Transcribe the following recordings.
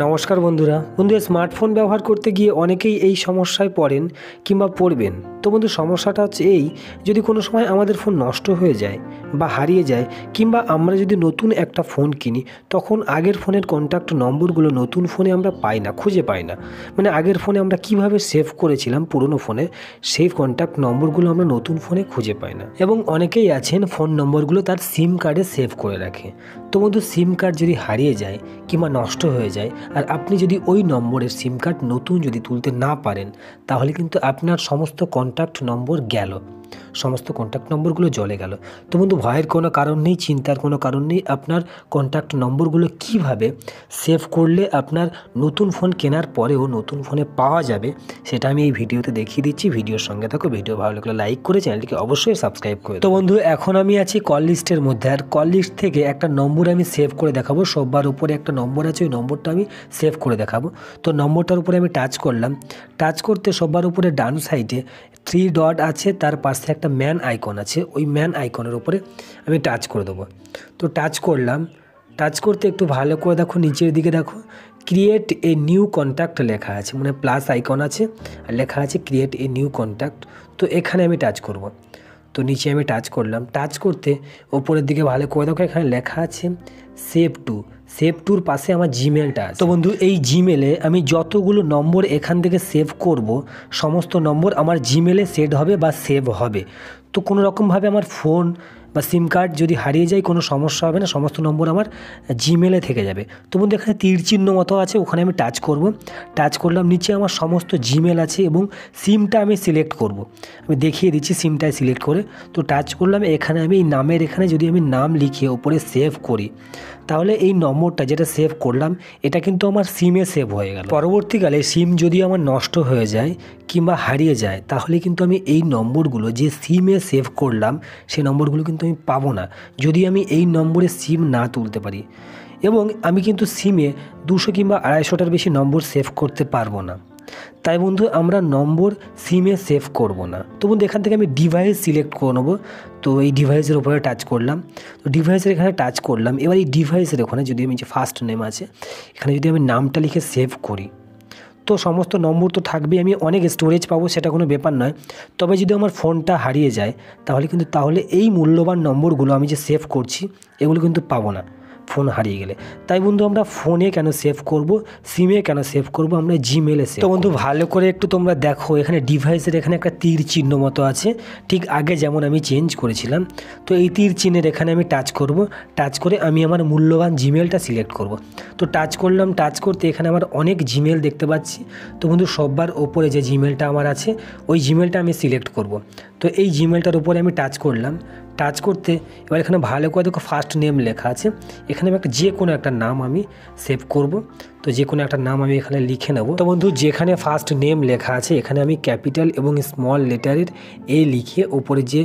নমস্কার বন্ধুরা স্মার্টফোন ব্যবহার করতে গিয়ে অনেকেই এই সমস্যায় পড়েন কিংবা পড়বেন। তো বন্ধু, সমস্যাটা হচ্ছে এই, যদি কোনো সময় আমাদের ফোন নষ্ট হয়ে যায় বা হারিয়ে যায় কিংবা আমরা যদি নতুন একটা ফোন কিনি, তখন আগের ফোনের কন্ট্যাক্ট নম্বরগুলো নতুন ফোনে আমরা পাই না, খুঁজে পাই না। মানে আগের ফোনে আমরা কিভাবে সেভ করেছিলাম পুরনো ফোনে, সেই কন্ট্যাক্ট নম্বরগুলো আমরা নতুন ফোনে খুঁজে পাই না। এবং অনেকেই আছেন ফোন নম্বরগুলো তার সিম কার্ডে সেভ করে রাখে। তো বন্ধু, সিম কার্ড যদি হারিয়ে যায় কিংবা নষ্ট হয়ে যায় আর আপনি যদি ওই নম্বরের সিম কার্ড নতুন যদি তুলতে না পারেন, তাহলে কিন্তু আপনার সমস্ত কন্ট্যাক্ট নম্বর গেল, সমস্ত কন্ট্যাক্ট নম্বরগুলো জ্বলে গেল। তো বন্ধু, ভয়ের কোনো কারণ নেই, চিন্তার কোনো কারণ নেই। আপনার কন্ট্যাক্ট নম্বরগুলো কিভাবে সেভ করলে আপনার নতুন ফোন কেনার পরেও নতুন ফোনে পাওয়া যাবে, সেটা আমি এই ভিডিওতে দেখিয়ে দিচ্ছি। ভিডিওর সঙ্গে থাকো, ভিডিও ভালো লাগলে লাইক করে চ্যানেলটিকে অবশ্যই সাবস্ক্রাইব করে। তো বন্ধু, এখন আমি আছি কল লিস্টের মধ্যে, আর কল লিস্ট থেকে একটা নম্বর আমি সেভ করে দেখাবো। সবার উপরে একটা নম্বর আছে, ওই নম্বরটা আমি সেভ করে দেখাবো। তো নম্বরটার উপরে আমি টাচ করলাম। টাচ করতে সবার উপরে ডান সাইডে 3 ডট আছে, তার পাশে একটা ম্যান আইকন আছে, ওই ম্যান আইকনের উপরে আমি টাচ করে দেবো। তো টাচ করলাম। টাচ করতে একটু ভালো করে দেখো, নিচের দিকে দেখো ক্রিয়েট এ নিউ কন্ট্যাক্ট লেখা আছে, মানে প্লাস আইকন আছে আর লেখা আছে ক্রিয়েট এ নিউ কন্ট্যাক্ট। তো এখানে আমি টাচ করব। তো নিচে আমি টাচ করলাম। টাচ করতে ওপরের দিকে ভালো করে দেখো, এখানে লেখা আছে সেভ টু। সেভ টুর পাশে আমার জিমেলটা আছে। তো বন্ধু, এই জিমেলে আমি যতগুলো নম্বর এখান থেকে সেভ করব, সমস্ত নম্বর আমার জিমেলে সেট হবে বা সেভ হবে। তো কোনো রকমভাবে আমার ফোন বা সিম কার্ড যদি হারিয়ে যায় কোনো সমস্যা হবে না, সমস্ত নম্বর আমার জিমেলে থেকে যাবে। তো বন্ধু, এখানে তীর চিহ্ন মতো আছে, ওখানে আমি টাচ করব। টাচ করলাম, নিচে আমার সমস্ত জিমেল আছে এবং সিমটা আমি সিলেক্ট করব। আমি দেখিয়ে দিচ্ছি সিমটায় সিলেক্ট করে। তো টাচ করলাম, এখানে আমি এই নামের এখানে যদি আমি নাম লিখে ওপরে সেভ করি, তাহলে এই নম্বরটা যেটা সেভ করলাম এটা কিন্তু আমার সিমে সেভ হয়ে গেল। পরবর্তীকালে সিম যদি আমার নষ্ট হয়ে যায় কিংবা হারিয়ে যায়, তাহলে কিন্তু আমি এই নম্বরগুলো যে সিমে সেভ করলাম সেই নম্বরগুলো কিন্তু আমি পাবো না, যদি আমি এই নম্বরে সিম না তুলতে পারি। এবং আমি কিন্তু সিমে 200 কিংবা 250টার বেশি নম্বর সেভ করতে পারবো না। তাই বন্ধু, আমরা নম্বর সিমে সেভ করব না। তো বন্ধু, এখান থেকে আমি ডিভাইস সিলেক্ট করে নেবো। তো এই ডিভাইসের উপরে টাচ করলাম। তো ডিভাইসের এখানে টাচ করলাম। এবার এই ডিভাইসের ওখানে যদি আমি যে ফার্স্ট নেম আছে, এখানে যদি আমি নামটা লিখে সেভ করি, তো সমস্ত নম্বর তো থাকবে, আমি অনেক স্টোরেজ পাবো, সেটা কোনো ব্যাপার নয়। তবে যদি আমার ফোনটা হারিয়ে যায়, তাহলে এই মূল্যবান নম্বরগুলো আমি যে সেভ করছি এগুলো কিন্তু পাবো না ফোন হারিয়ে গেলে। তাই বন্ধু, আমরা ফোনে কেন সেভ করব, সিমে কেন সেভ করব, আমরা জিমেলে সেভ। তো বন্ধু, ভালো করে একটু তোমরা দেখো, এখানে ডিভাইসের এখানে একটা তীর চিহ্ন মতো আছে, ঠিক আগে যেমন আমি চেঞ্জ করেছিলাম। তো এই তীর চিহ্নের এখানে আমি টাচ করব। টাচ করে আমি আমার মূল্যবান জিমেলটা সিলেক্ট করব। তো টাচ করলাম। টাচ করতে এখানে আমার অনেক জিমেল দেখতে পাচ্ছি। তো বন্ধু, সবার ওপরে যে জিমেলটা আমার আছে ওই জিমেলটা আমি সিলেক্ট করব। তো এই জিমেলটার উপরে আমি টাচ করলাম। টাচ করতে এবার এখানে ভালো করে দেখো ফার্স্ট নেম লেখা আছে, এখানে আমি যে কোনো একটা নাম আমি সেভ করব। তো যে কোনো একটা নাম আমি এখানে লিখে নেব। তো বন্ধু, যেখানে ফার্স্ট নেম লেখা আছে এখানে আমি ক্যাপিটাল এবং স্মল লেটারের এ লিখে ওপরে যে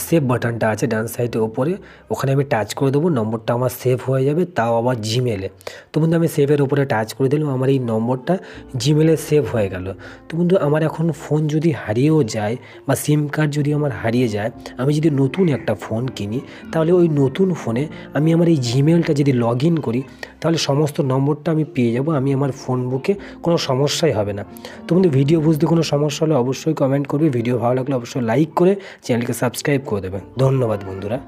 সেভ বাটনটা আছে ডান সাইডে ওপরে, ওখানে আমি টাচ করে দেবো। নম্বরটা আমার সেভ হয়ে যাবে, তাও আবার জিমেলে। তো বন্ধু, আমি সেভের ওপরে টাচ করে দিলাম, আমার এই নম্বরটা জিমেলে সেভ হয়ে গেল। তো বন্ধু, আমার এখন ফোন যদি হারিয়েও যায় বা সিম কার্ড যদি আমার হারিয়ে যায়, আমি যদি নতুন একটা ফোন কিনি, তাহলে ওই নতুন ফোনে আমি আমার এই জিমেলটা যদি লগ ইন করি, তাহলে সমস্ত নম্বরটা আমি পেয়ে যাব, আমি আমার ফোন বুকে কোনো সমস্যাই হবে না। তো বন্ধু, ভিডিও বুঝতে কোনো সমস্যা হলে অবশ্যই কমেন্ট করবে। ভিডিও ভালো লাগলে অবশ্যই লাইক করে চ্যানেলকে সাবস্ক্রাইব করে দেবে। ধন্যবাদ বন্ধুরা।